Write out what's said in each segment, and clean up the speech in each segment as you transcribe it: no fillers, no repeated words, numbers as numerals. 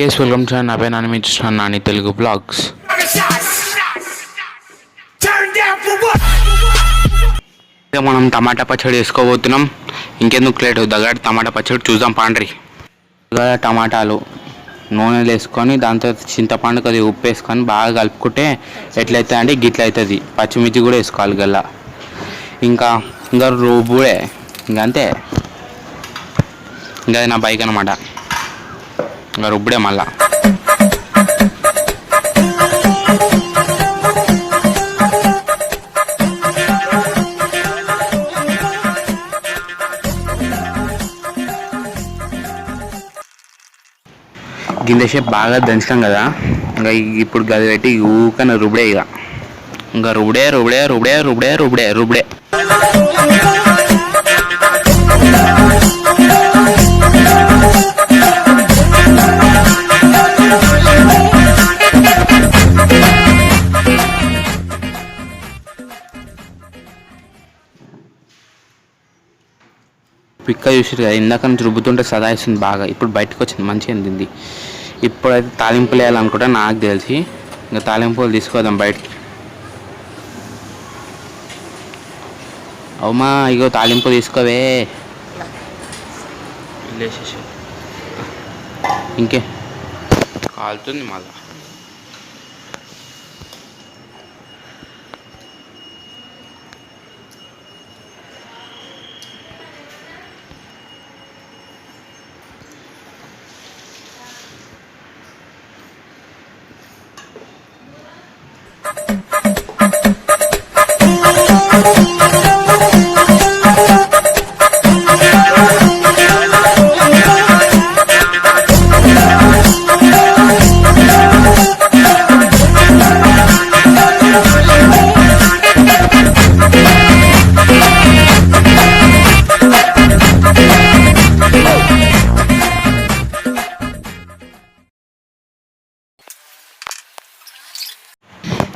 Yes, welcome to another Nani Nani Telugu vlogs. మనం టమాటా పచ్చడి వేసుకోబోతున్నాం. ఇంకెందుకు లేట్ దగ్గర టమాటా పచ్చడి చూద్దాం పాండ్రి. దగ్గర టమాటాలు నూనెలు వేసుకొని దాంతో చింతపండు కొద్దిగా ఉప్పు వేసుకొని బాగా కలుపుకుంటే ఎట్లయితే అంటే గిట్ల అవుతుంది. పచ్చిమిర్చి కూడా వేసుకోవాలి గల్లా. ఇంకా రుబ్బుడే ఇంకా అంతే. ఇంకా అది నా బైక్ అనమాట. ఇంకా రుబ్బుడే మళ్ళా గింజ షేప్ బాగా దంచుతాం కదా. ఇంకా ఇప్పుడు గది పెట్టి ఊకన రుబ్బడే ఇంకా రుబ్బడే రుబ్బడే రుబ్బడే రుబ్బడే రుబ్బడే రుబ్బడే పిక్క చూసారు కదా, ఇందాక నుంచి రుబ్బుతుంటే సదాయిస్తుంది బాగా. ఇప్పుడు బయటకు వచ్చింది మంచిగా తింది. ఇప్పుడైతే తాలింపులు వేయాలనుకుంటా నాకు తెలిసి. ఇంకా తాలింపులు తీసుకోదాం బయటికి. అవుమా ఇగో తాలింపు తీసుకోవే. ఇంకే కాలుతుంది మళ్ళా.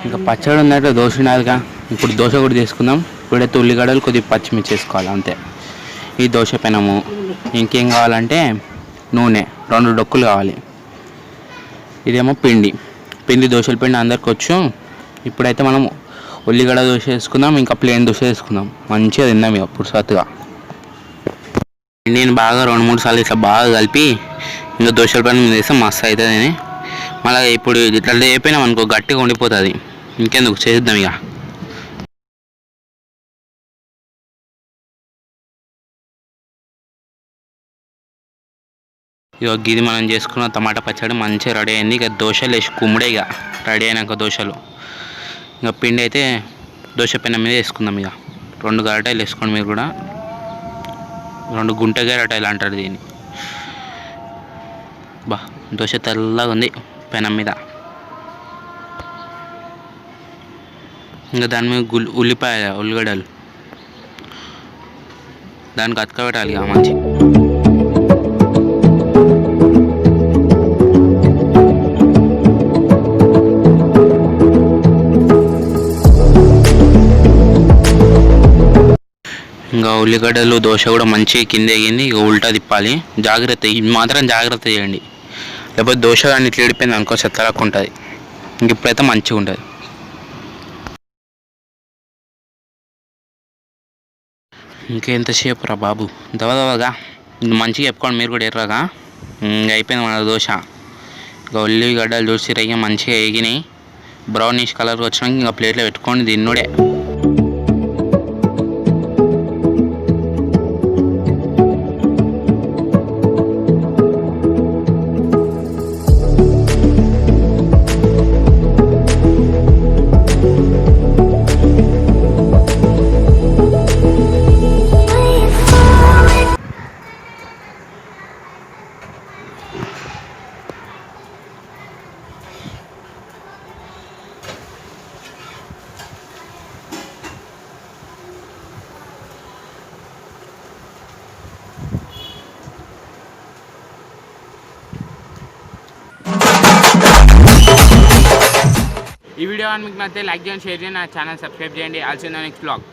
ఇంకా పచ్చడి ఉన్నట్టు దోశ ఉండాలిగా. ఇప్పుడు దోశ కూడా తీసుకుందాం. ఇప్పుడైతే ఉల్లిగడ్డలు కొద్దిగా పచ్చిమిర్చి వేసుకోవాలి అంతే. ఈ దోశ పెనము. ఇంకేం కావాలంటే నూనె 2 డొక్కులు కావాలి. ఇదేమో పిండి దోశల పిండి అందరికి వచ్చు. ఇప్పుడైతే మనం ఉల్లిగడ్డ దోశ వేసుకుందాం. ఇంకా ప్లేన్ దోశ వేసుకుందాం. మంచిగా తిందాం ఇక పురుసత్తుగా. నేను బాగా 2-3 సార్లు ఇట్లా బాగా కలిపి ఇంకా దోశల పైన వేస్తే మస్తు అవుతుంది. మళ్ళీ ఇప్పుడు ఇట్లా అయిపోయినాం అనుకో గట్టిగా ఉండిపోతుంది. ఇంకెందుకు చేద్దాం ఇక. ఇక గిది మనం చేసుకున్న టమాటా పచ్చడి మంచిగా రెడీ అయింది. ఇక దోశలు వేసి కుమ్ముడే ఇక రెడీ అయినాక దోశలు. ఇంకా పిండి అయితే దోశ పెనం మీద వేసుకుందాం. ఇక 2 గరిటెలు వేసుకోండి మీరు కూడా. 2 గుంట గరిటెలు అంటారు దీన్ని. దోశ తెల్లగా ఉంది పెనం మీద. ఇంకా దాని మీద ఉల్లిగడ్డలు దానికి అతకబెట్టాలి ఇక మంచి. ఇంకా ఉల్లిగడ్డలు దోశ కూడా మంచిగా కింద ఎగింది. ఇక ఉల్టా తిప్పాలి. జాగ్రత్త, ఇది మాత్రం జాగ్రత్త చేయండి. లేకపోతే దోశ కానీ ఇట్లా ఏడిపోయింది అనుకో చెత్తలాగా ఉంటుంది. ఇంక ఇప్పుడైతే మంచిగా ఉంటుంది. ఇంకెంతసేపు రా బాబు దవదవగా మంచిగా చెప్పుకోండి మీరు కూడా ఎర్రగా. ఇంకా అయిపోయింది మన దోశ. ఇక ఉల్లిగడ్డలు చూసి రయ్య మంచిగా ఎగినాయి. బ్రౌనిష్ కలర్ వచ్చినాక ఇంకా ప్లేట్లో పెట్టుకొని తిన్నుడే. ఈ వీడియో కానీ మీకు నచ్చితే లైక్ చేయండి, షేర్ చేయండి, నా ఛానల్ సబ్స్క్రైబ్ చేయండి. Also in the next blog.